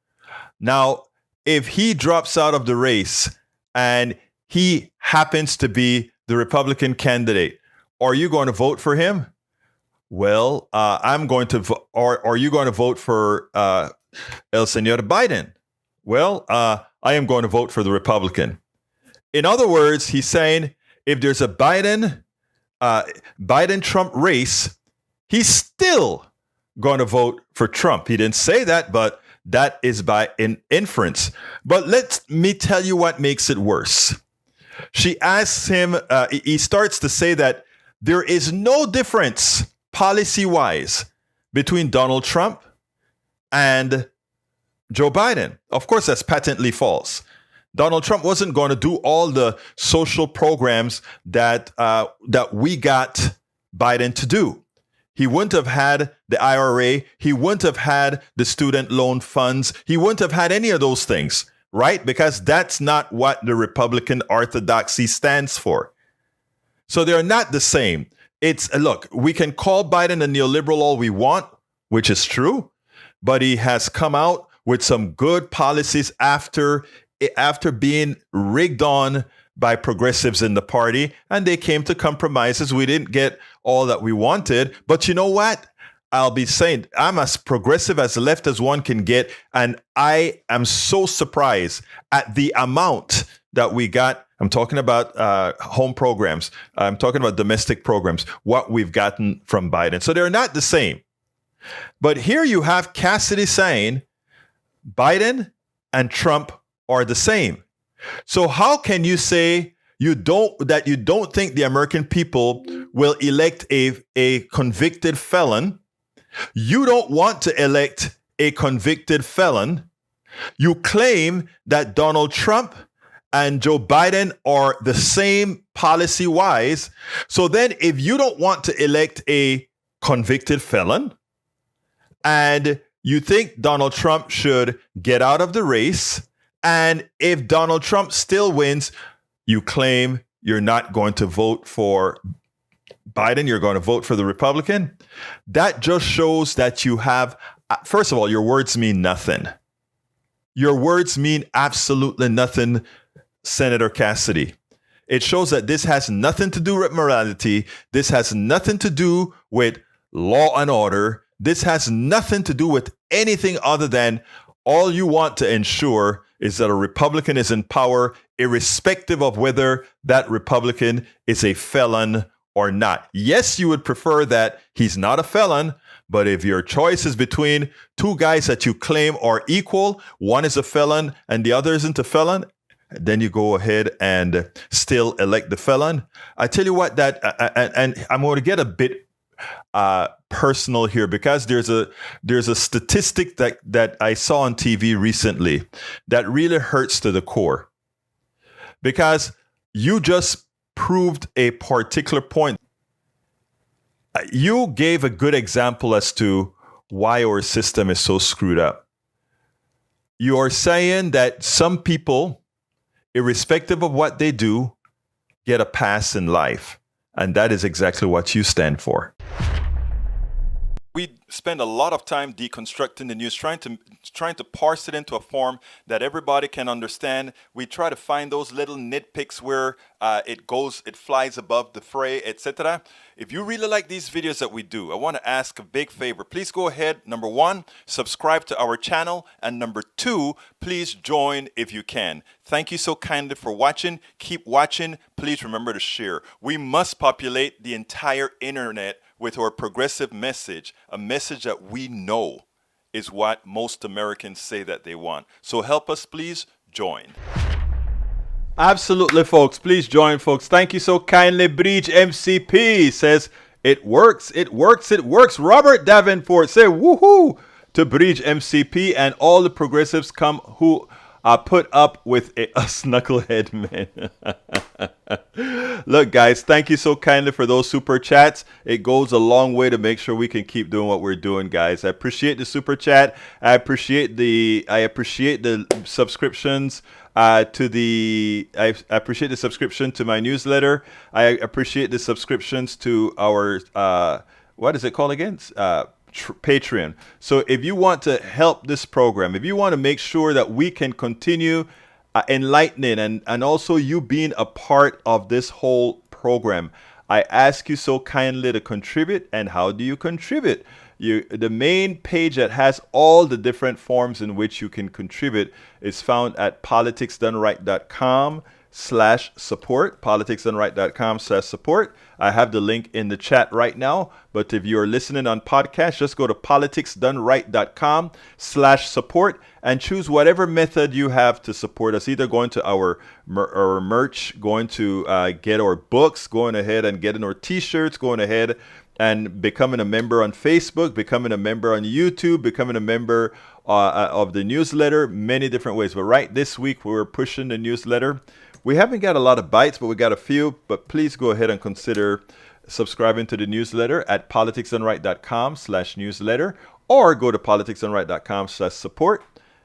Now, if he drops out of the race and he happens to be the Republican candidate, are you going to vote for him? Well, I'm going to. Are you going to vote for El Señor Biden? Well, I am going to vote for the Republican. In other words, he's saying if there's a Biden-Trump race, he's still going to vote for Trump. He didn't say that, but that is by an inference. But let me tell you what makes it worse. She asks him, he starts to say that there is no difference policy-wise between Donald Trump and Joe Biden. Of course, that's patently false. Donald Trump wasn't going to do all the social programs that we got Biden to do. He wouldn't have had the IRA. He wouldn't have had the student loan funds. He wouldn't have had any of those things, right? Because that's not what the Republican orthodoxy stands for. So they're not the same. Look, we can call Biden a neoliberal all we want, which is true, but he has come out with some good policies after being rigged on by progressives in the party, and they came to compromises. We didn't get all that we wanted, but you know what? I'll be saying I'm as progressive as left as one can get, and I am so surprised at the amount that we got. I'm talking about home programs. I'm talking about domestic programs, what we've gotten from Biden. So they're not the same. But here you have Cassidy saying Biden and Trump are the same. So how can you say you don't think the American people will elect a convicted felon? You don't want to elect a convicted felon. You claim that Donald Trump and Joe Biden are the same policy-wise. So then if you don't want to elect a convicted felon and you think Donald Trump should get out of the race, and if Donald Trump still wins, you claim you're not going to vote for Biden, you're going to vote for the Republican. That just shows that you have, first of all, your words mean nothing. Your words mean absolutely nothing, Senator Cassidy. It shows that this has nothing to do with morality. This has nothing to do with law and order. This has nothing to do with anything other than all you want to ensure is that a Republican is in power, irrespective of whether that Republican is a felon or not. Yes, you would prefer that he's not a felon, but if your choice is between two guys that you claim are equal, one is a felon and the other isn't a felon, then you go ahead and still elect the felon. I tell you what, and I'm going to get a bit personal here, because there's a statistic that I saw on TV recently that really hurts to the core, because you just proved a particular point. You gave a good example as to why our system is so screwed up. You are saying that some people, irrespective of what they do, get a pass in life. And that is exactly what you stand for. We spend a lot of time deconstructing the news, trying to parse it into a form that everybody can understand. We try to find those little nitpicks where it flies above the fray, etc. If you really like these videos that we do, I want to ask a big favor. Please go ahead. Number 1, subscribe to our channel. And number 2, please join if you can. Thank you so kindly for watching. Keep watching. Please remember to share. We must populate the entire internet with our progressive message, a message that we know is what most Americans say that they want. So help us, please join. Absolutely, folks. Please join, folks. Thank you so kindly. Breach MCP says, it works, it works, it works. Robert Davenport say, woohoo to Breach MCP and all the progressives come who put up with us knucklehead men. Look, guys, thank you so kindly for those super chats. It goes a long way to make sure we can keep doing what we're doing, guys. I appreciate the super chat. I appreciate the subscriptions I appreciate the subscription to my newsletter. I appreciate the subscriptions to our what is it called again? Patreon. So if you want to help this program, if you want to make sure that we can continue enlightening and also you being a part of this whole program, I ask you so kindly to contribute. And how do you contribute? The main page that has all the different forms in which you can contribute is found at politicsdoneright.com/support, politicsdoneright.com/support. I have the link in the chat right now, but if you're listening on podcast, just go to politicsdoneright.com/support and choose whatever method you have to support us, either going to our merch, going to get our books, going ahead and getting our t-shirts, going ahead and becoming a member on Facebook, becoming a member on YouTube, becoming a member of the newsletter, many different ways. But right this week, we're pushing the newsletter. We haven't got a lot of bites, but we got a few. But please go ahead and consider subscribing to the newsletter at politicsdoneright.com/newsletter, or go to politicsdoneright.com/support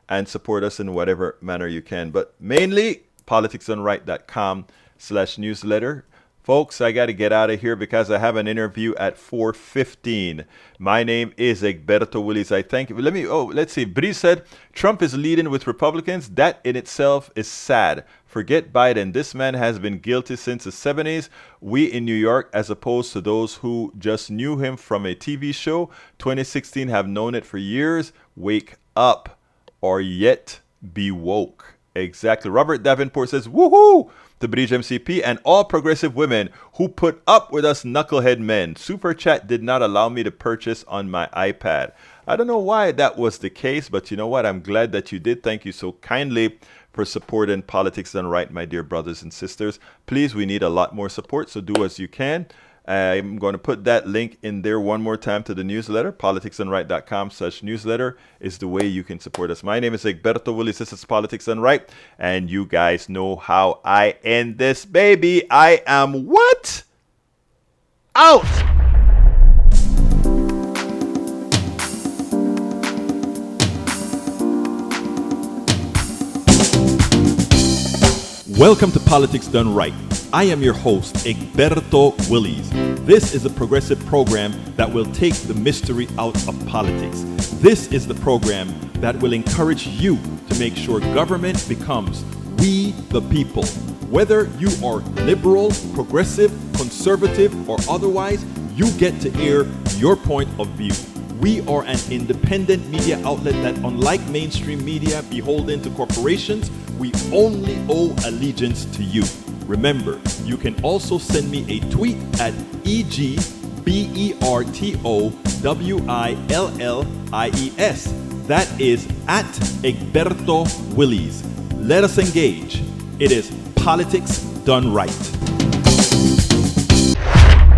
and support us in whatever manner you can. But mainly politicsdoneright.com/newsletter. Folks, I got to get out of here because I have an interview at 4:15. My name is Egberto Willies. I thank you. Let's see. Bree said, Trump is leading with Republicans. That in itself is sad. Forget Biden. This man has been guilty since the 70s. We in New York, as opposed to those who just knew him from a TV show, 2016 have known it for years. Wake up or yet be woke. Exactly. Robert Davenport says, woohoo! To Breach MCP and all progressive women who put up with us knucklehead men. Super Chat did not allow me to purchase on my iPad. I don't know why that was the case, but you know what? I'm glad that you did. Thank you so kindly for supporting Politics Done Right, my dear brothers and sisters. Please, we need a lot more support, so do as you can. I'm going to put that link in there one more time to the newsletter. politicsdoneright.com/newsletter is the way you can support us. My name is Egberto Willies. This is Politics Done Right. And you guys know how I end this, baby. I am what? Out! Welcome to Politics Done Right. I am your host, Egberto Willies. This is a progressive program that will take the mystery out of politics. This is the program that will encourage you to make sure government becomes we the people. Whether you are liberal, progressive, conservative, or otherwise, you get to air your point of view. We are an independent media outlet that, unlike mainstream media beholden to corporations, we only owe allegiance to you. Remember, you can also send me a tweet at EGBERTOWILLIES. That is at Egberto Willies. Let us engage. It is Politics Done Right.